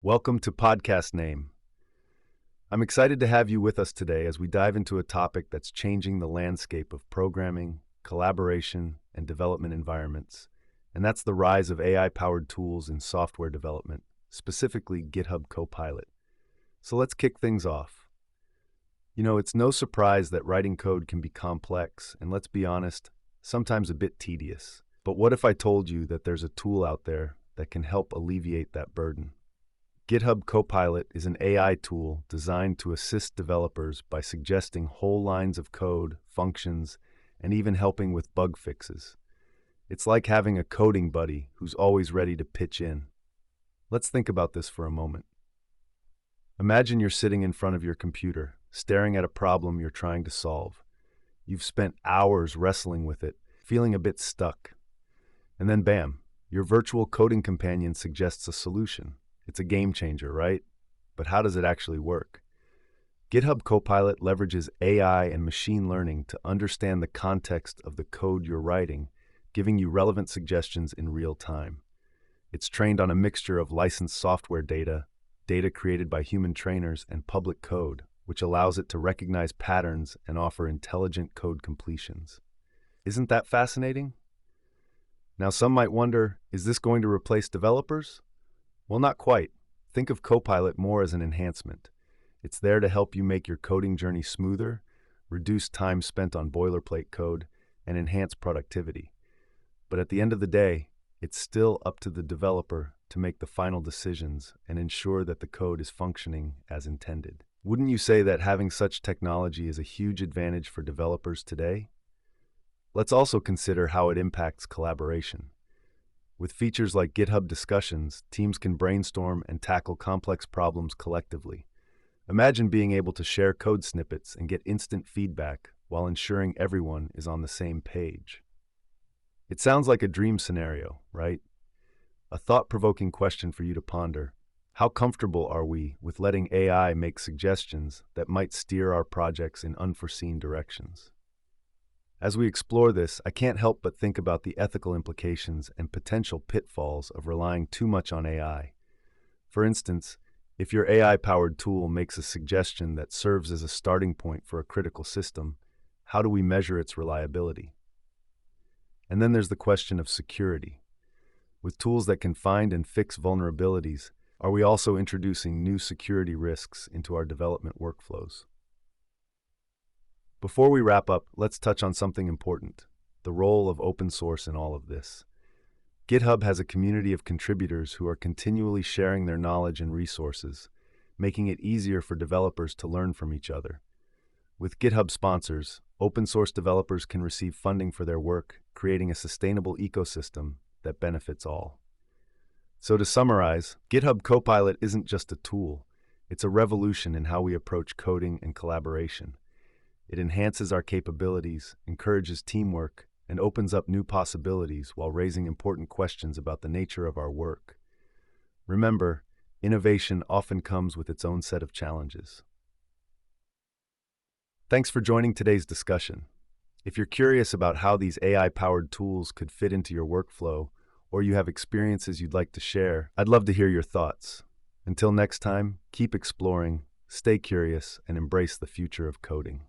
Welcome to Podcast Name. I'm excited to have you with us today as we dive into a topic that's changing the landscape of programming, collaboration, and development environments, and that's the rise of AI-powered tools in software development, specifically GitHub Copilot. So let's kick things off. It's no surprise that writing code can be complex, and let's be honest, sometimes a bit tedious. But what if I told you that there's a tool out there that can help alleviate that burden? GitHub Copilot is an AI tool designed to assist developers by suggesting whole lines of code, functions, and even helping with bug fixes. It's like having a coding buddy who's always ready to pitch in. Let's think about this for a moment. Imagine you're sitting in front of your computer, staring at a problem you're trying to solve. You've spent hours wrestling with it, feeling a bit stuck. And then bam, your virtual coding companion suggests a solution. It's a game changer, right? But how does it actually work? GitHub Copilot leverages AI and machine learning to understand the context of the code you're writing, giving you relevant suggestions in real time. It's trained on a mixture of licensed software data, data created by human trainers, and public code, which allows it to recognize patterns and offer intelligent code completions. Isn't that fascinating? Now, some might wonder, is this going to replace developers? Well, not quite. Think of Copilot more as an enhancement. It's there to help you make your coding journey smoother, reduce time spent on boilerplate code, and enhance productivity. But at the end of the day, it's still up to the developer to make the final decisions and ensure that the code is functioning as intended. Wouldn't you say that having such technology is a huge advantage for developers today? Let's also consider how it impacts collaboration. With features like GitHub Discussions, teams can brainstorm and tackle complex problems collectively. Imagine being able to share code snippets and get instant feedback while ensuring everyone is on the same page. It sounds like a dream scenario, right? A thought-provoking question for you to ponder. How comfortable are we with letting AI make suggestions that might steer our projects in unforeseen directions? As we explore this, I can't help but think about the ethical implications and potential pitfalls of relying too much on AI. For instance, if your AI-powered tool makes a suggestion that serves as a starting point for a critical system, how do we measure its reliability? And then there's the question of security. With tools that can find and fix vulnerabilities, are we also introducing new security risks into our development workflows? Before we wrap up, let's touch on something important, the role of open source in all of this. GitHub has a community of contributors who are continually sharing their knowledge and resources, making it easier for developers to learn from each other. With GitHub sponsors, open source developers can receive funding for their work, creating a sustainable ecosystem that benefits all. So to summarize, GitHub Copilot isn't just a tool, it's a revolution in how we approach coding and collaboration. It enhances our capabilities, encourages teamwork, and opens up new possibilities while raising important questions about the nature of our work. Remember, innovation often comes with its own set of challenges. Thanks for joining today's discussion. If you're curious about how these AI-powered tools could fit into your workflow, or you have experiences you'd like to share, I'd love to hear your thoughts. Until next time, keep exploring, stay curious, and embrace the future of coding.